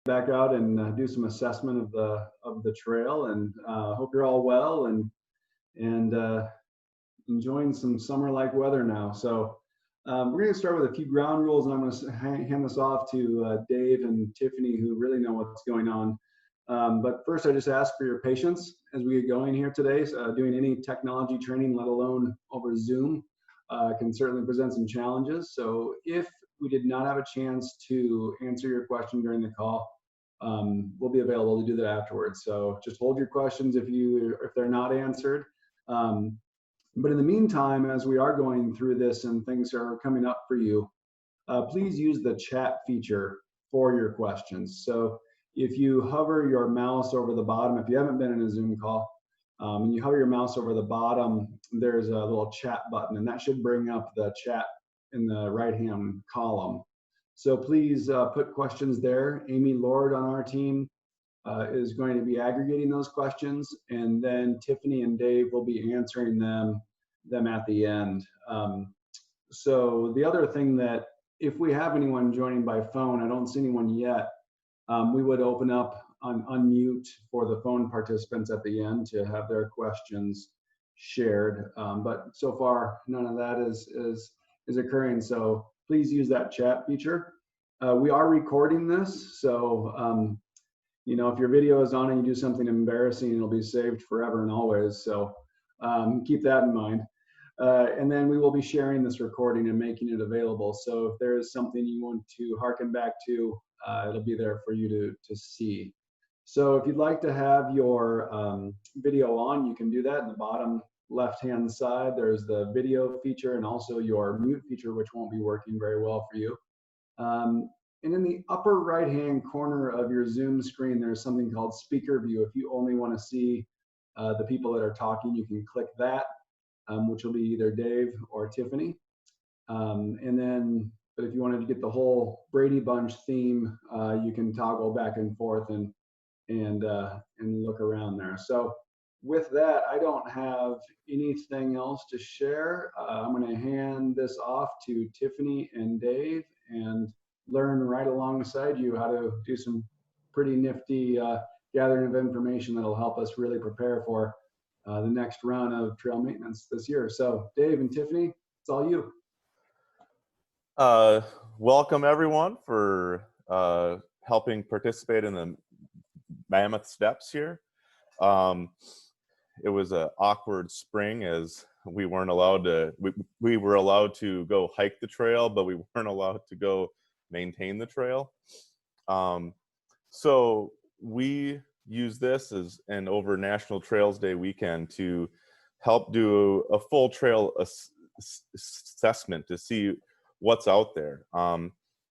back out and do some assessment of the trail, and hope you're all well and enjoying some summer-like weather now. So we're going to start with a few ground rules, and I'm going to hand this off to Dave and Tiffany, who really know what's going on. But first, I just ask for your patience as we get going here today. Doing any technology training, let alone over Zoom, can certainly present some challenges. So if we did not have a chance to answer your question during the call, we'll be available to do that afterwards. So just hold your questions if they're not answered. But in the meantime, as we are going through this and things are coming up for you, please use the chat feature for your questions. So if you hover your mouse over the bottom, if you haven't been in a Zoom call, and you hover your mouse over the bottom, there's a little chat button, and that should bring up the chat in the right-hand column. So please put questions there. Amy Lord on our team is going to be aggregating those questions, and then Tiffany and Dave will be answering them at the end. So the other thing that, if we have anyone joining by phone, I don't see anyone yet, we would open up unmute for the phone participants at the end to have their questions shared. But so far, none of that is occurring. So please use that chat feature. We are recording this, so if your video is on and you do something embarrassing, it'll be saved forever and always. So keep that in mind. And then we will be sharing this recording and making it available. So if there is something you want to harken back to, it'll be there for you to see. So if you'd like to have your video on, you can do that in the bottom left-hand side. There's the video feature and also your mute feature, which won't be working very well for you. And in the upper right-hand corner of your Zoom screen, there's something called speaker view. If you only want to see the people that are talking, you can click that, which will be either Dave or Tiffany. But if you wanted to get the whole Brady Bunch theme, you can toggle back and forth and look around there. So with that, I don't have anything else to share. I'm going to hand this off to Tiffany and Dave and learn right alongside you how to do some pretty nifty gathering of information that'll help us really prepare for the next run of trail maintenance this year. So Dave and Tiffany, it's all you. Welcome everyone for helping participate in the Mammoth Steps here. It was an awkward spring as we weren't allowed to, we were allowed to go hike the trail, but we weren't allowed to go maintain the trail. So we use this as an over National Trails Day weekend to help do a full trail assessment to see what's out there.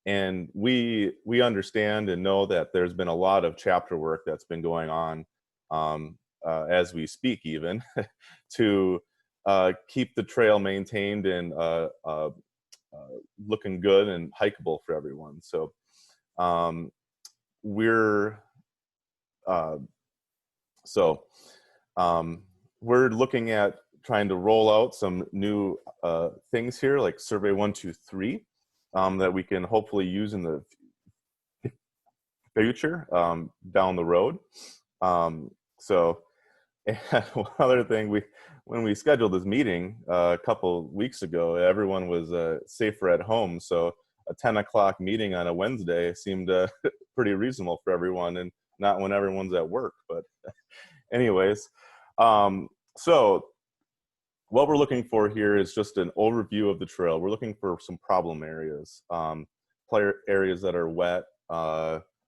And we understand and know that there's been a lot of chapter work that's been going on as we speak even to keep the trail maintained and looking good and hikeable for everyone. So we're looking at trying to roll out some new things here, like Survey 123, that we can hopefully use in the future down the road. And one other thing, when we scheduled this meeting a couple weeks ago, everyone was safer at home. So a 10 o'clock meeting on a Wednesday seemed pretty reasonable for everyone, and not when everyone's at work. But anyways, so what we're looking for here is just an overview of the trail. We're looking for some problem areas, areas that are wet,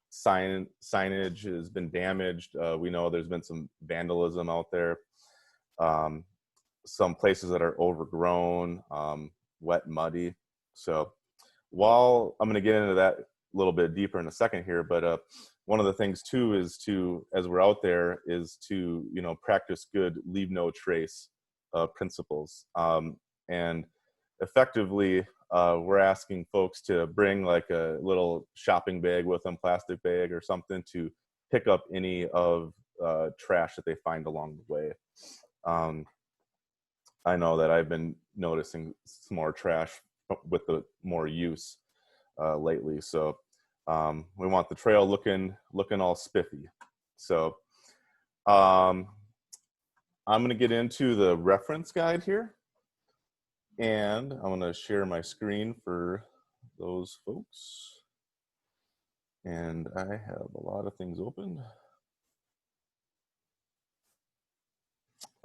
signage has been damaged. We know there's been some vandalism out there. Some places that are overgrown, wet, muddy. So while I'm going to get into that a little bit deeper in a second here, but one of the things too is as we're out there, is to practice good leave no trace principles. And effectively, we're asking folks to bring like a little shopping bag with them, plastic bag or something, to pick up any of trash that they find along the way. I know that I've been noticing some more trash with the more use lately. So We want the trail looking all spiffy. So I'm going to get into the reference guide here, and I'm going to share my screen for those folks. And I have a lot of things open.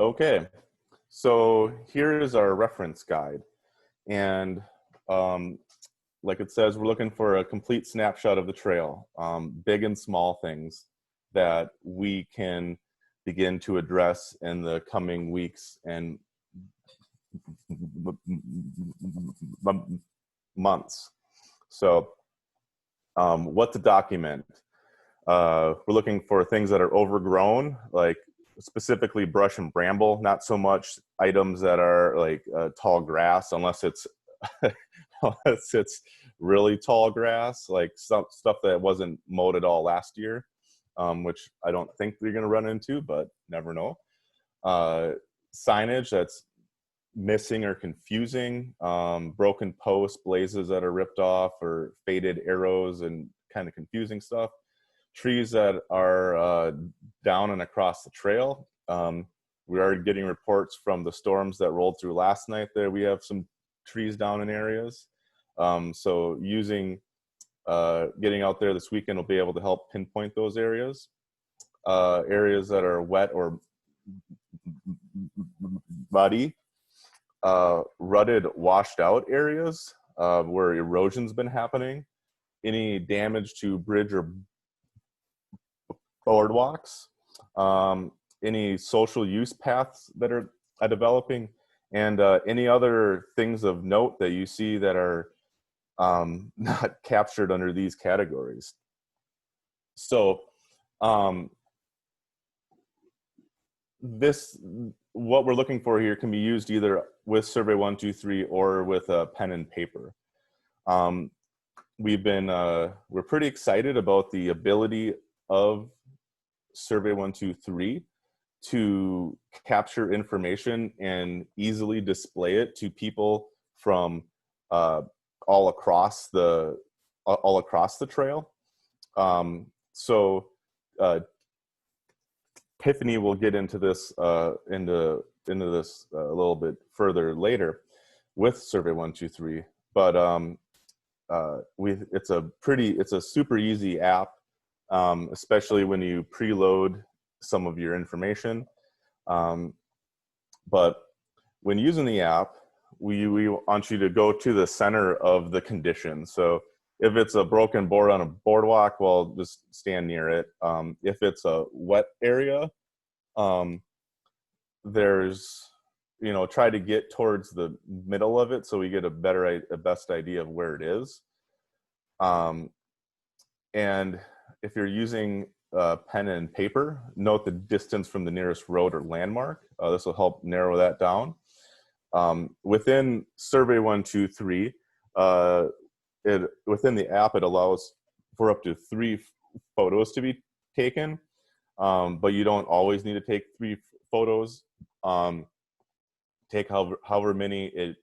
Okay, so here is our reference guide. And like it says, we're looking for a complete snapshot of the trail, big and small things that we can begin to address in the coming weeks and months. So what to document? We're looking for things that are overgrown, like specifically brush and bramble, not so much items that are like tall grass, unless it's unless it's really tall grass, like some stuff that wasn't mowed at all last year, which I don't think we're going to run into, but never know. Signage that's missing or confusing, broken posts, blazes that are ripped off, or faded arrows and kind of confusing stuff. Trees that are down and across the trail. We are getting reports from the storms that rolled through last night that we have some trees down in areas. So using getting out there this weekend will be able to help pinpoint those areas. Areas that are wet or muddy, rutted, washed out areas where erosion's been happening. Any damage to bridge or boardwalks, any social use paths that are developing, and any other things of note that you see that are not captured under these categories. So what we're looking for here can be used either with Survey 123 or with a pen and paper. We're pretty excited about the ability of Survey 123 to capture information and easily display it to people from all across the trail. So Tiffany will get into this into this a little bit further later with Survey 123, but it's a super easy app. Especially when you preload some of your information. But when using the app, we want you to go to the center of the condition. So if it's a broken board on a boardwalk, well, just stand near it. If it's a wet area, try to get towards the middle of it so we get a best idea of where it is. And if you're using pen and paper, note the distance from the nearest road or landmark. This will help narrow that down. Within Survey 123, within the app, it allows for up to 3 photos to be taken, but you don't always need to take 3 photos. Take however many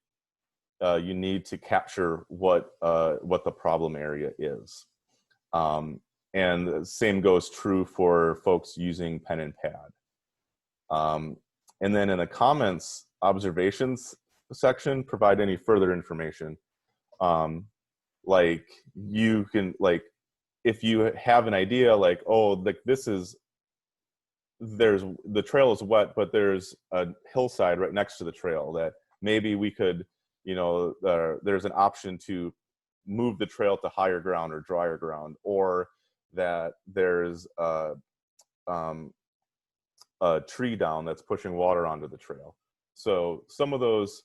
you need to capture what the problem area is. And the same goes true for folks using pen and pad. And then in the comments observations section, provide any further information. Like you can, like, if you have an idea, like, oh, like the trail is wet, but there's a hillside right next to the trail that maybe we could, there's an option to move the trail to higher ground or drier ground, or that there's a tree down that's pushing water onto the trail. So some of those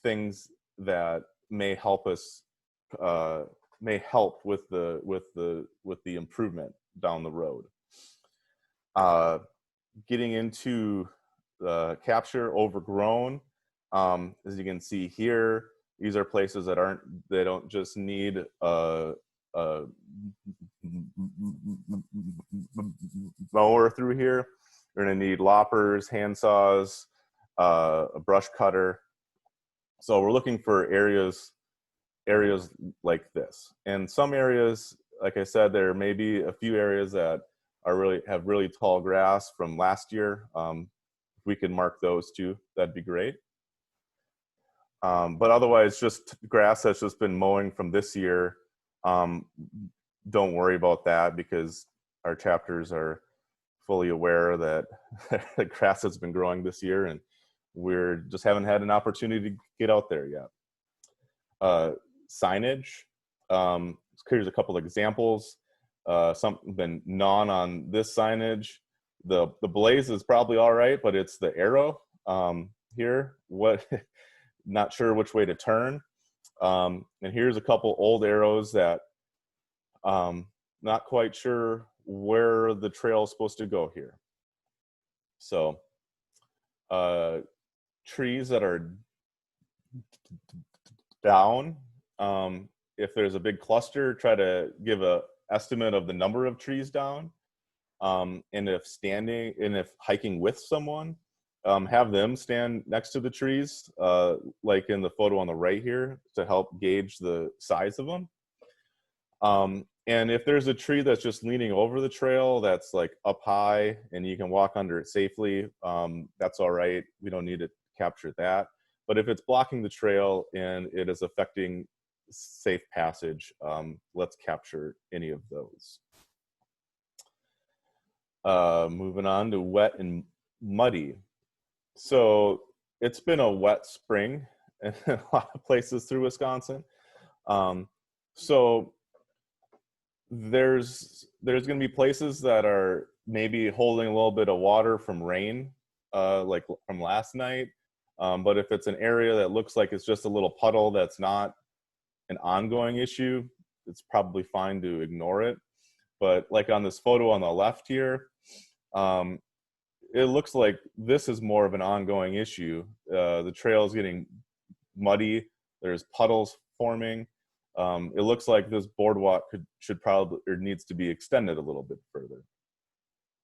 things that may help us may help with the improvement down the road. Getting into the capture overgrown, as you can see here, these are places that they don't just need a mower through here. You're going to need loppers, hand saws, a brush cutter. So we're looking for areas areas like this. And some areas, like I said, there may be a few areas that have really tall grass from last year. If we can mark those too, that'd be great. But otherwise, just grass that's just been mowing from this year. Don't worry about that, because our chapters are fully aware that the grass has been growing this year, and we're just haven't had an opportunity to get out there yet. Signage. Here's a couple examples. Something none on this signage. The blaze is probably all right, but it's the arrow here. Not sure which way to turn. And here's a couple old arrows that not quite sure where the trail is supposed to go here. So trees that are down, if there's a big cluster, try to give a estimate of the number of trees down. And if hiking with someone, have them stand next to the trees, like in the photo on the right here, to help gauge the size of them. And if there's a tree that's just leaning over the trail, that's like up high and you can walk under it safely, that's all right. We don't need to capture that. But if it's blocking the trail and it is affecting safe passage, let's capture any of those. Moving on to wet and muddy. So it's been a wet spring in a lot of places through Wisconsin. So there's going to be places that are maybe holding a little bit of water from rain, like from last night. But if it's an area that looks like it's just a little puddle that's not an ongoing issue, it's probably fine to ignore it. But like on this photo on the left here, it looks like this is more of an ongoing issue. The trail is getting muddy. There's puddles forming. It looks like this boardwalk should probably, or needs to be extended a little bit further.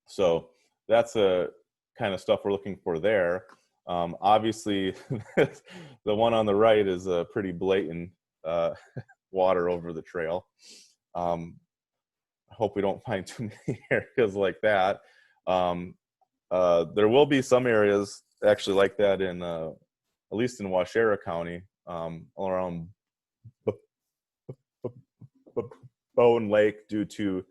So that's a kind of stuff we're looking for there. Obviously, the one on the right is a pretty blatant water over the trail. I hope we don't find too many areas like that. There will be some areas actually like that in, at least in Waushara County, around Bowen Lake, due to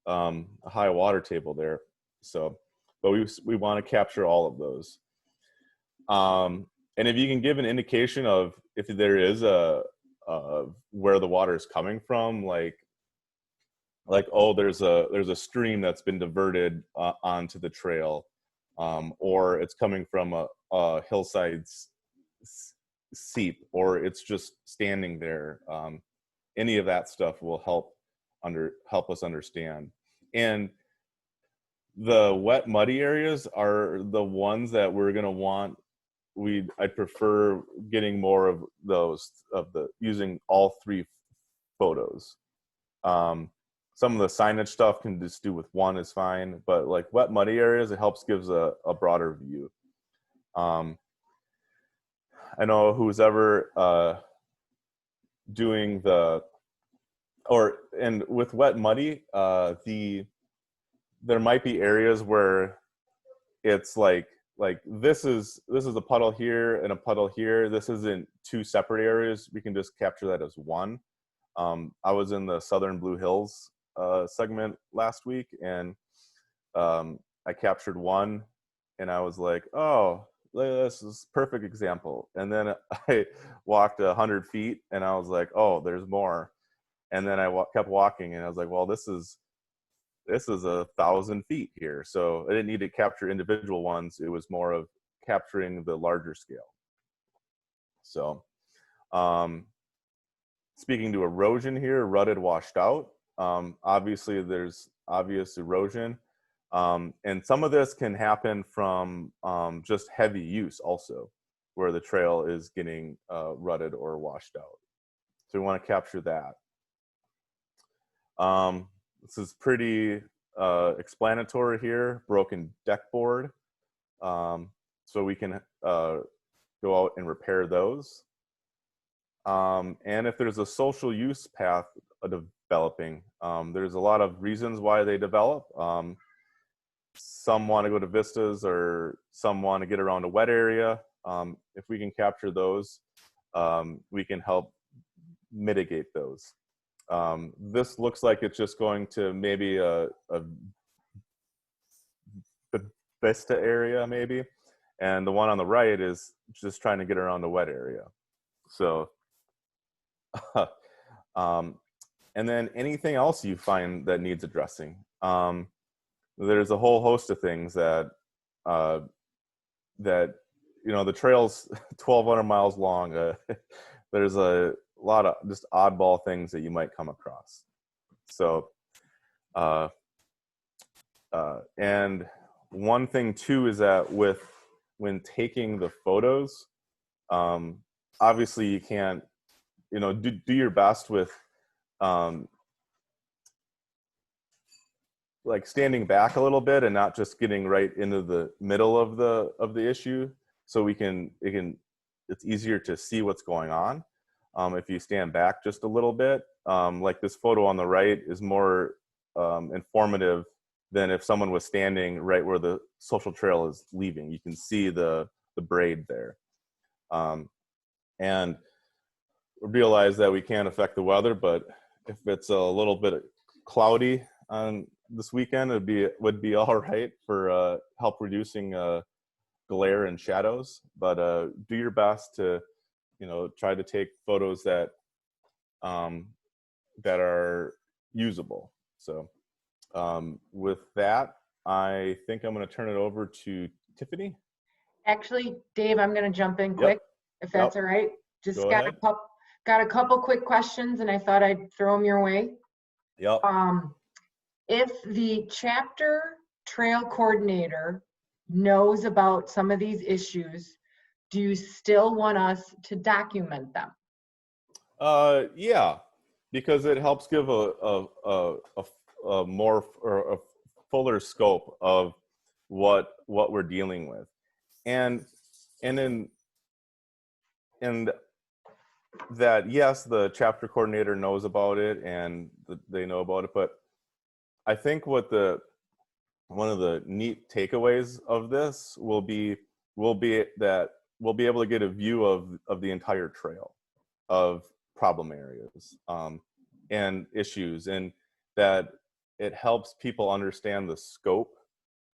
a high water table there. So, but we want to capture all of those. And if you can give an indication of if there is where the water is coming from, like oh, there's a stream that's been diverted onto the trail, or it's coming from a hillside seep, or it's just standing there. Any of that stuff will help us understand. And the wet, muddy areas are the ones that we're going to want. I'd prefer getting more of those, using all three photos. Some of the signage stuff can just do with one is fine, but like wet, muddy areas, it gives a broader view. I know who's ever doing and with wet, muddy, there might be areas where it's like this is a puddle here and a puddle here. This isn't two separate areas. We can just capture that as one. I was in the Southern Blue Hills segment last week, and I captured one, and I was like, oh, this is a perfect example. And then I walked 100 feet, and I was like, oh, there's more. And then I kept walking, and I was like, well, this is 1,000 feet here. So I didn't need to capture individual ones. It was more of capturing the larger scale. So speaking to erosion here, rutted, washed out. Obviously, there's obvious erosion. And some of this can happen from just heavy use also, where the trail is getting rutted or washed out. So we want to capture that. This is pretty explanatory here, broken deck board. So we can go out and repair those. And if there's a social use path developing, there's a lot of reasons why they develop. Some want to go to vistas, or some want to get around a wet area. If we can capture those, we can help mitigate those. This looks like it's just going to maybe a vista area maybe, and the one on the right is just trying to get around a wet area. So, and then anything else you find that needs addressing. There's a whole host of things that that the trail's 1,200 miles long. There's a lot of just oddball things that you might come across. So, and one thing too is that when taking the photos, obviously you can't, do your best with like standing back a little bit and not just getting right into the middle of the issue, so it's easier to see what's going on. If you stand back just a little bit, like this photo on the right is more informative than if someone was standing right where the social trail is leaving. You can see the braid there. And realize that we can't affect the weather, but if it's a little bit cloudy on this weekend, would be all right for help reducing glare and shadows. But do your best to try to take photos that that are usable. So with that, I think I'm going to turn it over to Tiffany. Actually, Dave, I'm going to jump in quick, if that's all right. Just Go got ahead. got a couple quick questions, and I thought I'd throw them your way. Yep. If the chapter trail coordinator knows about some of these issues, do you still want us to document them? Yeah, because it helps give a more or a fuller scope of what we're dealing with, and that, yes, the chapter coordinator knows about it and they know about it, but I think one of the neat takeaways of this will be that we'll be able to get a view of the entire trail of problem areas and issues, and that it helps people understand the scope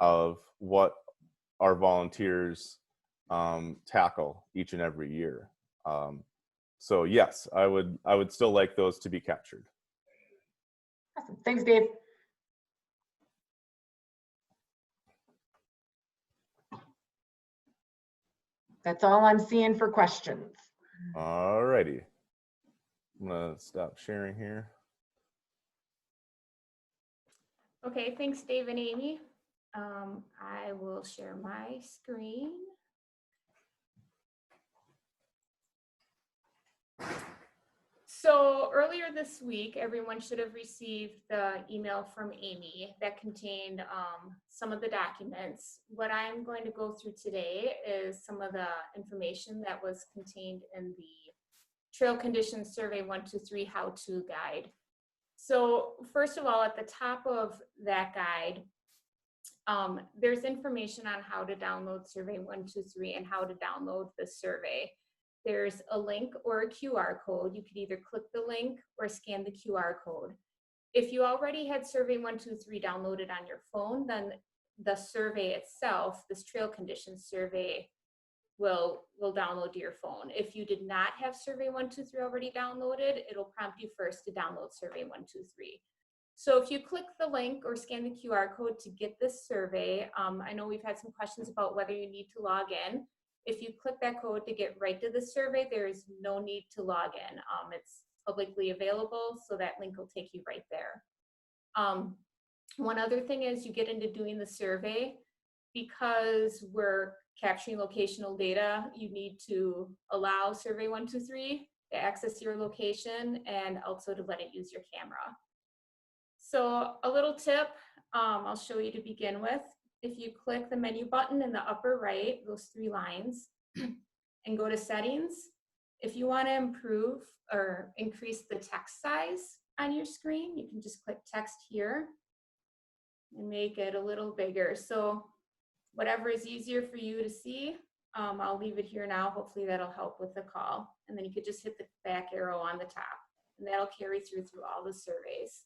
of what our volunteers tackle each and every year. So yes, I would still like those to be captured. Awesome. Thanks, Dave. That's all I'm seeing for questions. All righty. I'm gonna stop sharing here. Okay, thanks, Dave and Amy. I will share my screen. So earlier this week, everyone should have received the email from Amy that contained some of the documents. What I'm going to go through today is some of the information that was contained in the Trail Conditions Survey 123 How-To Guide. So first of all, at the top of that guide, there's information on how to download Survey 123 and how to download the survey. There's a link or a QR code. You could either click the link or scan the QR code. If you already had Survey 123 downloaded on your phone, then the survey itself, this trail conditions survey, will download to your phone. If you did not have Survey 123 already downloaded, it'll prompt you first to download Survey 123. So if you click the link or scan the QR code to get this survey, I know we've had some questions about whether you need to log in. If you click that code to get right to the survey, there is no need to log in. It's publicly available, so that link will take you right there. One other thing is you get into doing the survey, because we're capturing locational data, you need to allow Survey 123 to access your location and also to let it use your camera. So a little tip I'll show you to begin with. If you click the menu button in the upper right, those three lines, and go to settings, If you want to improve or increase the text size on your screen, you can just click text here and make it a little bigger. So whatever is easier for you to see, I'll leave it here now. Hopefully that'll help with the call. And then you could just hit the back arrow on the top, and that'll carry through all the surveys.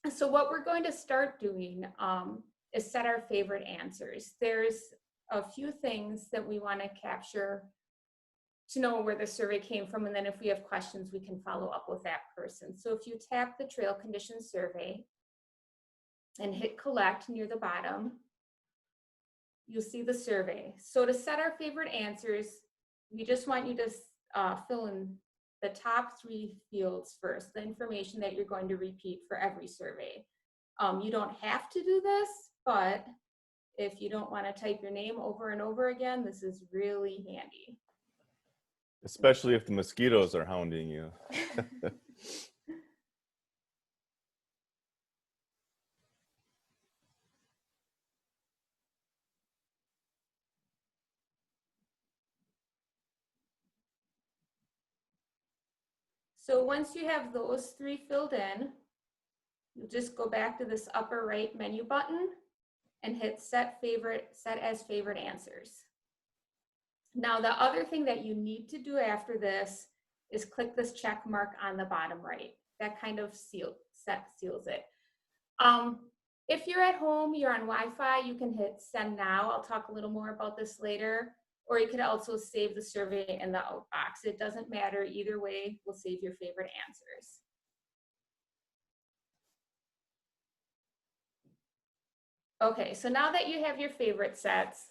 So what we're going to start doing is set our favorite answers. There's a few things that we want to capture to know where the survey came from, and then if we have questions, we can follow up with that person. So if you tap the trail condition survey and hit collect near the bottom, you'll see the survey. So to set our favorite answers, we just want you to fill in the top 3 fields first, the information that you're going to repeat for every survey. You don't have to do this, but if you don't want to type your name over and over again, this is really handy. Especially if the mosquitoes are hounding you. So once you have those 3 filled in, you'll just go back to this upper right menu button and hit set as favorite answers. Now the other thing that you need to do after this is click this check mark on the bottom right. That kind of seals it. If you're at home, you're on Wi-Fi, you can hit send now. I'll talk a little more about this later. Or you could also save the survey in the outbox. It doesn't matter, either way, we'll save your favorite answers. Okay, so now that you have your favorite sets,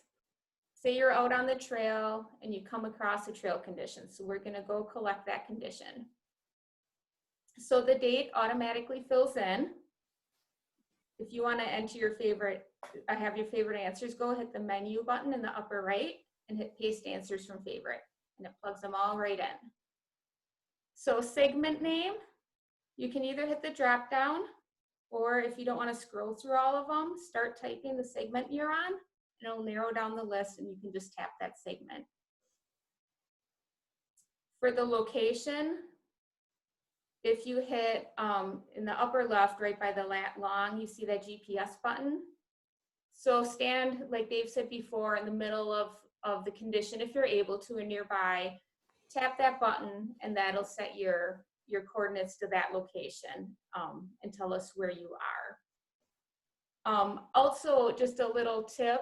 say you're out on the trail and you come across a trail condition. So we're gonna go collect that condition. So the date automatically fills in. If you wanna enter your favorite, have your favorite answers, go hit the menu button in the upper right and hit paste answers from favorite, and it plugs them all right in. So segment name, you can either hit the drop down, or if you don't want to scroll through all of them, start typing the segment you're on, and it'll narrow down the list and you can just tap that segment. For the location, if you hit in the upper left, right by the long, you see that GPS button. So stand, like Dave said before, in the middle of the condition if you're able to and nearby, tap that button and that'll set your coordinates to that location and tell us where you are. Also, just a little tip,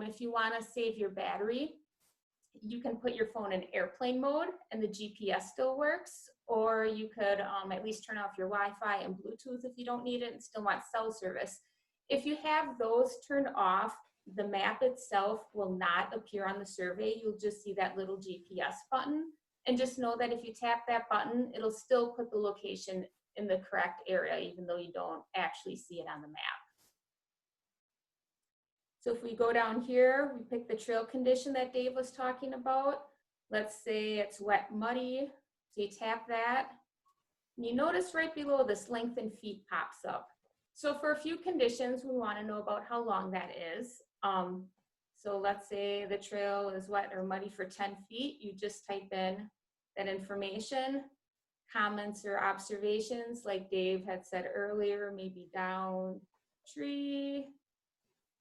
if you want to save your battery, you can put your phone in airplane mode and the GPS still works, or you could at least turn off your Wi-Fi and Bluetooth if you don't need it and still want cell service. If you have those turned off, the map itself will not appear on the survey. You'll just see that little GPS button. And just know that if you tap that button, it'll still put the location in the correct area, even though you don't actually see it on the map. So if we go down here, we pick the trail condition that Dave was talking about. Let's say it's wet, muddy. So you tap that. And you notice right below this length in feet pops up. So for a few conditions, we want to know about how long that is. So let's say the trail is wet or muddy for 10 feet. You just type in that information, comments or observations, like Dave had said earlier, maybe down tree,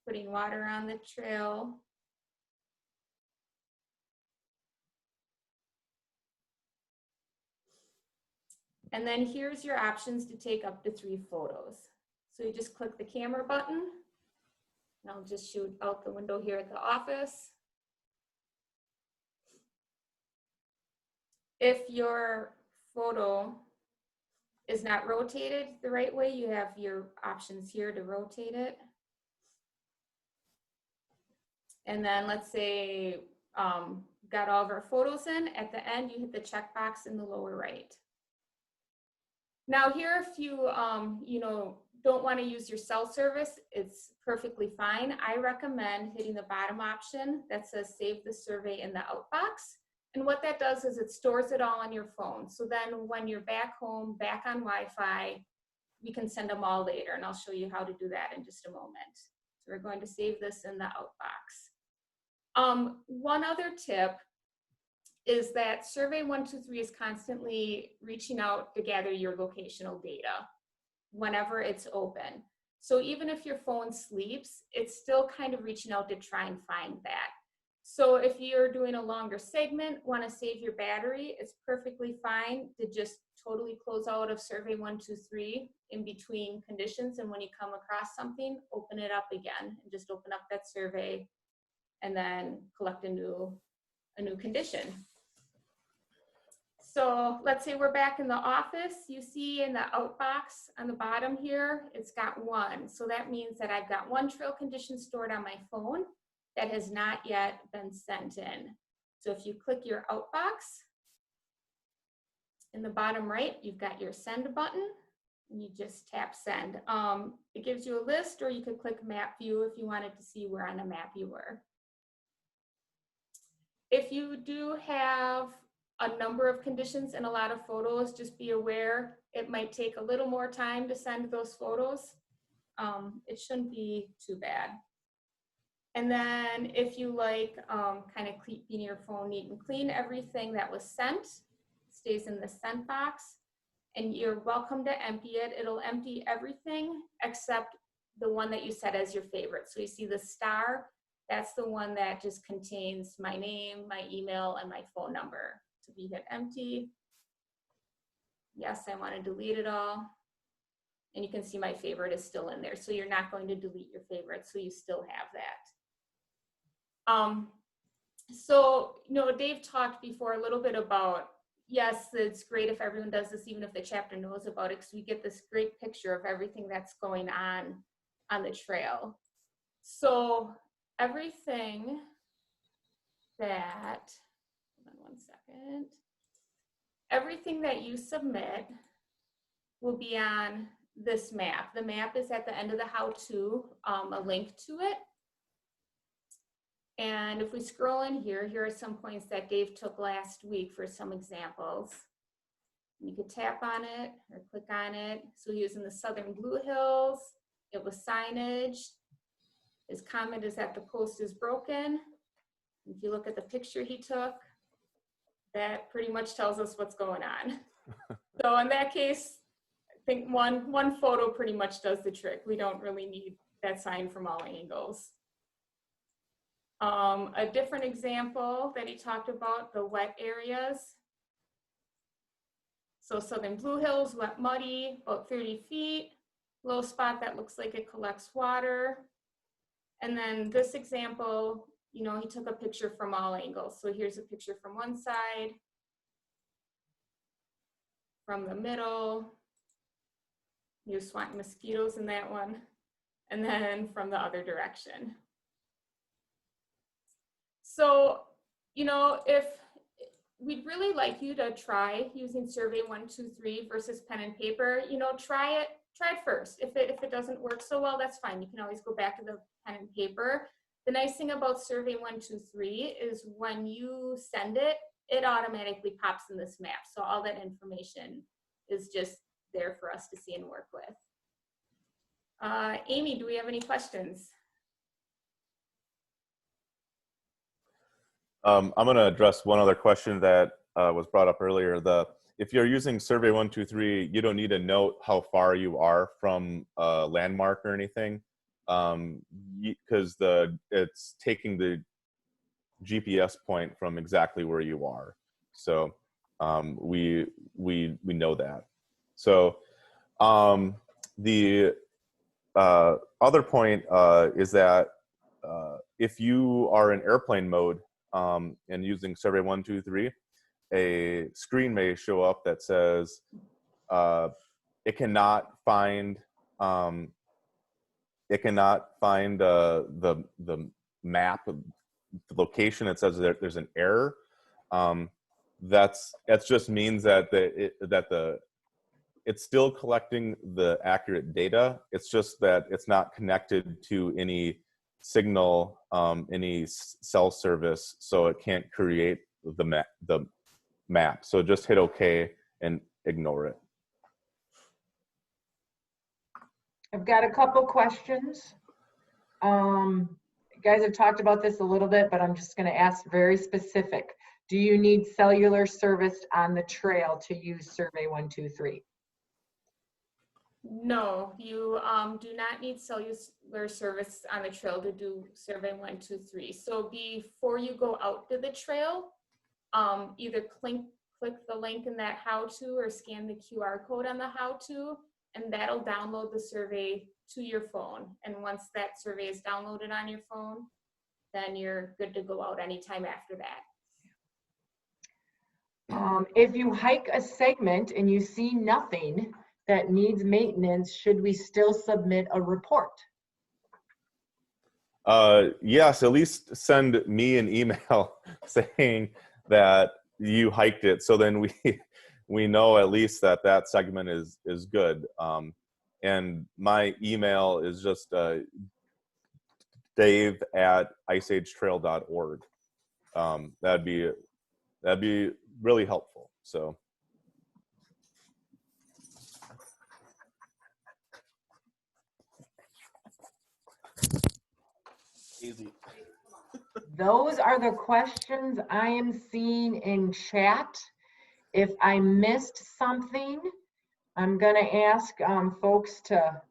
putting water on the trail. And then here's your options to take up to 3 photos. So you just click the camera button, and I'll just shoot out the window here at the office. If your photo is not rotated the right way, you have your options here to rotate it. And then let's say got all of our photos in. At the end, you hit the checkbox in the lower right. Now here, if you don't want to use your cell service, it's perfectly fine. I recommend hitting the bottom option that says save the survey in the outbox. And what that does is it stores it all on your phone. So then when you're back home, back on Wi-Fi, we can send them all later. And I'll show you how to do that in just a moment. So we're going to save this in the outbox. One other tip, is that Survey 123 is constantly reaching out to gather your locational data whenever it's open. So even if your phone sleeps, it's still kind of reaching out to try and find that. So if you're doing a longer segment, want to save your battery, it's perfectly fine to just totally close out of Survey 123 in between conditions. And when you come across something, open it up again and just open up that survey and then collect a new condition. So let's say we're back in the office. You see in the outbox on the bottom here, it's got 1. So that means that I've got 1 trail condition stored on my phone that has not yet been sent in. So if you click your outbox, in the bottom right, you've got your send button, and you just tap send. It gives you a list, or you could click map view if you wanted to see where on the map you were. If you do have a number of conditions and a lot of photos, just be aware it might take a little more time to send those photos. It shouldn't be too bad. And then if you like kind of keeping your phone neat and clean, everything that was sent stays in the sent box, and you're welcome to empty it. It'll empty everything except the one that you set as your favorite. So you see the star, that's the one that just contains my name, my email, and my phone number. So if you hit empty, yes, I want to delete it all. And you can see my favorite is still in there. So you're not going to delete your favorite, so you still have that. So, you know, Dave talked before a little bit about, yes, it's great if everyone does this, even if the chapter knows about it, because we get this great picture of everything that's going on the trail. So everything that, hold on one second, everything that you submit will be on this map. The map is at the end of the how-to, a link to it. And if we scroll in here, here are some points that Dave took last week for some examples. You could tap on it or click on it. So he was in the Southern Blue Hills. It was signage. His comment is that the post is broken. If you look at the picture he took, that pretty much tells us what's going on. So in that case, I think one photo pretty much does the trick. We don't really need that sign from all angles. A different example that he talked about, the wet areas. So Southern Blue Hills, wet muddy, about 30 feet, low spot that looks like it collects water. And then this example, you know, he took a picture from all angles. So here's a picture from one side, from the middle, he was swatting mosquitoes in that one, and then from the other direction. So, you know, if we'd really like you to try using Survey 123 versus pen and paper, you know, try it first. If it doesn't work so well, that's fine. You can always go back to the pen and paper. The nice thing about Survey 123 is when you send it, it automatically pops in this map. So all that information is just there for us to see and work with. Amy, do we have any questions? I'm going to address one other question that was brought up earlier. If you're using Survey 123, you don't need to note how far you are from a landmark or anything, because it's taking the GPS point from exactly where you are. So we know that. So the other point is that if you are in airplane mode and using Survey 123, a screen may show up that says it cannot find the map, the location. It says that there's an error. That just means that it's still collecting the accurate data. It's just that it's not connected to any signal, any cell service, so it can't create the map. So just hit OK and ignore it. I've got a couple questions. You guys have talked about this a little bit, but I'm just going to ask very specific. Do you need cellular service on the trail to use Survey 123? No, you do not need cellular service on the trail to do Survey 123. So before you go out to the trail, either click the link in that how-to or scan the QR code on the how-to, and that'll download the survey to your phone. And once that survey is downloaded on your phone, then you're good to go out anytime after that. If you hike a segment and you see nothing that needs maintenance, should we still submit a report? Yes, at least send me an email saying that you hiked it, so then we know at least that segment is good. And my email is just dave@iceagetrail.org. That'd be really helpful. So. Easy. Those are the questions I am seeing in chat. If I missed something, I'm going to ask folks to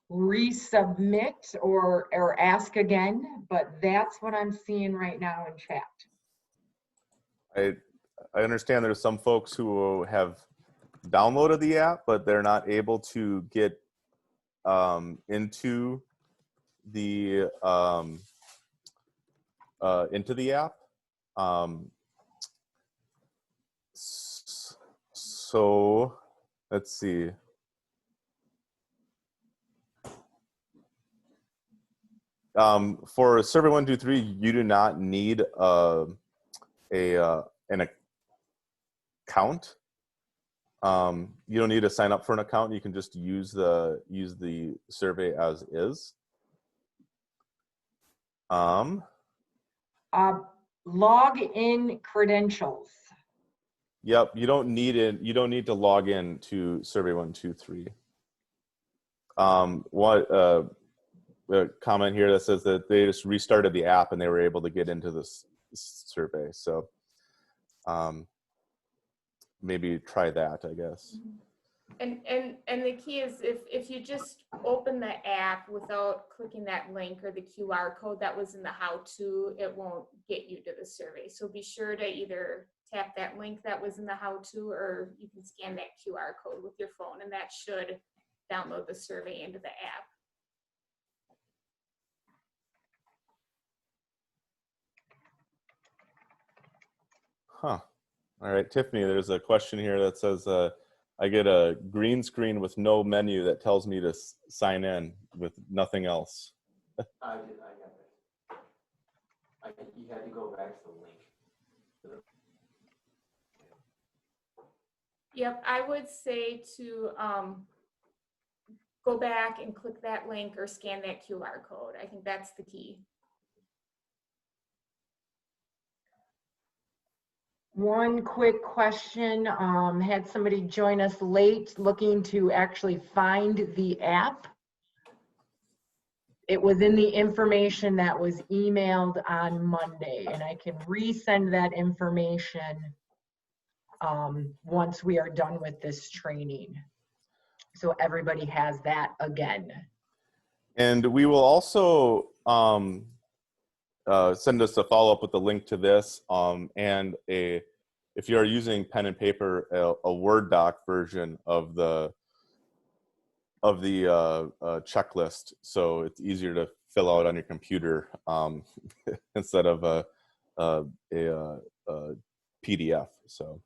resubmit or ask again, but that's what I'm seeing right now in chat. I understand there's some folks who have downloaded the app, but they're not able to get into the app. So let's see. For Survey 123, you do not need an account. You don't need to sign up for an account. You can just use the survey as is. Log in credentials. Yep, you don't need it. You don't need to log in to Survey 123. A comment here that says that they just restarted the app and they were able to get into this survey. So maybe try that, I guess. And the key is if you just open the app without clicking that link or the QR code that was in the how-to, it won't get you to the survey. So be sure to either tap that link that was in the how-to, or you can scan that QR code with your phone, and that should download the survey into the app. Huh. All right, Tiffany, there's a question here that says, I get a green screen with no menu that tells me to sign in with nothing else. I got that. You had to go back to the link. Yep, I would say to go back and click that link or scan that QR code. I think that's the key. One quick question, had somebody join us late looking to actually find the app. It was in the information that was emailed on Monday, and I can resend that information once we are done with this training. So everybody has that again. And we will also send us a follow-up with the link to this, and if you are using pen and paper, a Word doc version of the checklist, so it's easier to fill out on your computer instead of a PDF. So.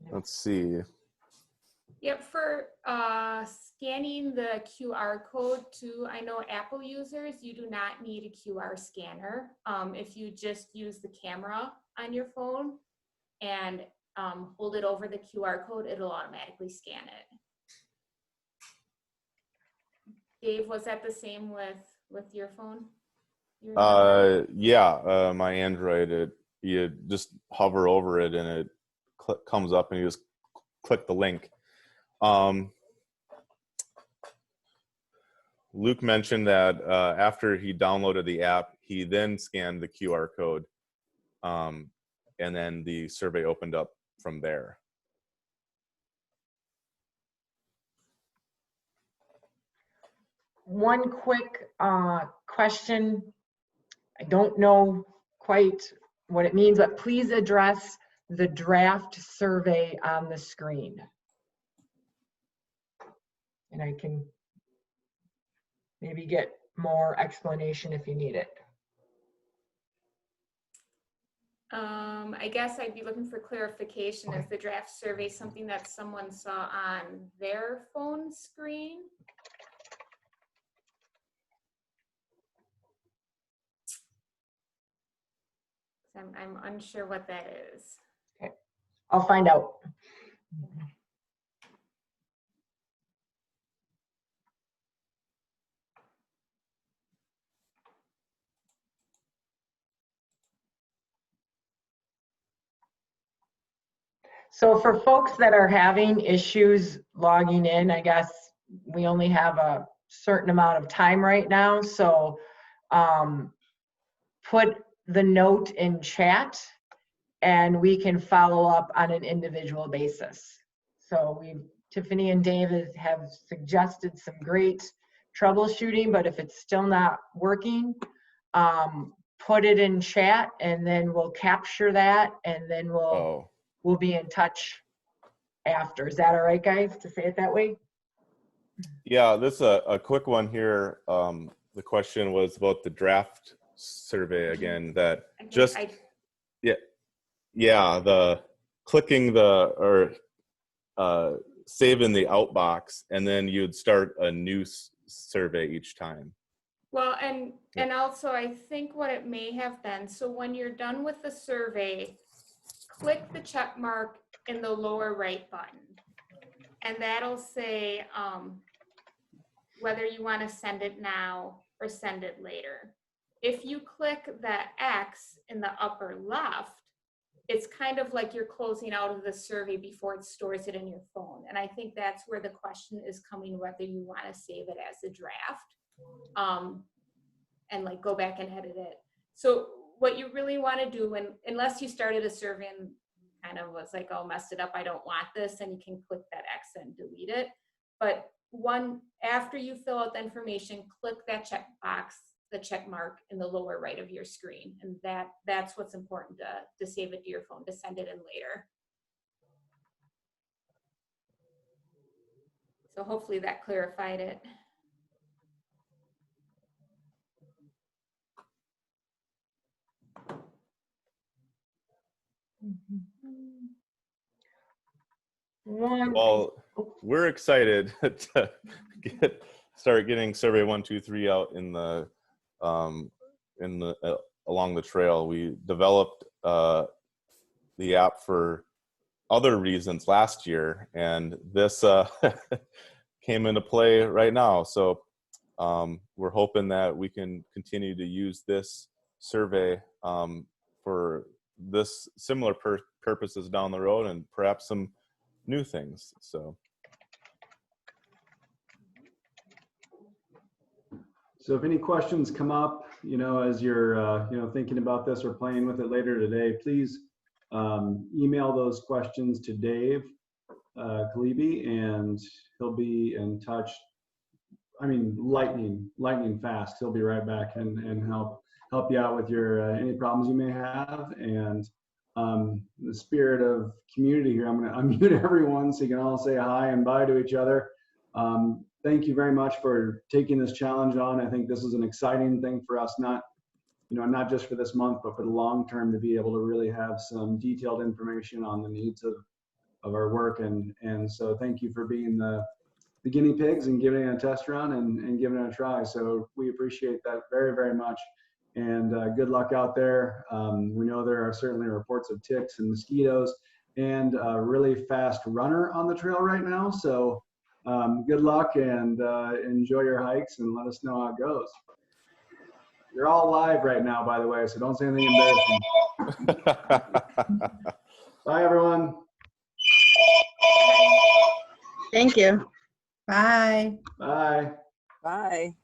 Let's see. Yep, for scanning the QR code too, I know Apple users, you do not need a QR scanner. If you just use the camera on your phone and hold it over the QR code, it'll automatically scan it. Dave, was that the same with your phone? Yeah, my Android, you just hover over it and it comes up and you just click the link. Luke mentioned that after he downloaded the app, he then scanned the QR code, and then the survey opened up from there. One quick question. I don't know quite what it means, but please address the draft survey on the screen. And I can maybe get more explanation if you need it. I guess I'd be looking for clarification. Is the draft survey something that someone saw on their phone screen? I'm unsure what that is. Okay, I'll find out. So for folks that are having issues logging in, I guess we only have a certain amount of time right now. So put the note in chat and we can follow up on an individual basis. So Tiffany and David have suggested some great troubleshooting, but if it's still not working, put it in chat and then we'll capture that and then we'll be in touch after. Is that all right, guys, to say it that way? Yeah, this is a quick one here. The question was about the draft survey again, that just, yeah, the clicking the, or saving the outbox, and then you'd start a new survey each time. Well, and also I think what it may have been, so when you're done with the survey, click the check mark in the lower right button, and that'll say whether you want to send it now or send it later. If you click the X in the upper left, it's kind of like you're closing out of the survey before it stores it in your phone. And I think that's where the question is coming, whether you want to save it as a draft and like go back and edit it. So what you really want to do, unless you started a survey and kind of was like, oh, messed it up, I don't want this, and you can click that X and delete it. But after you fill out the information, click that check box, the check mark in the lower right of your screen. And that's what's important to save it to your phone, to send it in later. So hopefully that clarified it. Well, we're excited to start getting survey 1, 2, 3 out in the along the trail. We developed the app for other reasons last year, and this came into play right now. So we're hoping that we can continue to use this survey for this similar purposes down the road, and perhaps some new things. So if any questions come up, as you're thinking about this or playing with it later today, please email those questions to Dave Kalibi, and he'll be in touch. I mean, lightning fast. He'll be right back and help you out with your any problems you may have. And in the spirit of community here, I'm going to unmute everyone so you can all say hi and bye to each other. Thank you very much for taking this challenge on. I think this is an exciting thing for us, not just for this month, but for the long term, to be able to really have some detailed information on the needs of our work. And so thank you for being the guinea pigs and giving it a test run and giving it a try. So we appreciate that very, very much. And good luck out there. We know there are certainly reports of ticks and mosquitoes and a really fast runner on the trail right now. So good luck and enjoy your hikes, and let us know how it goes. You're all live right now, by the way, so don't say anything embarrassing. Bye, everyone. Thank you. Bye. Bye. Bye.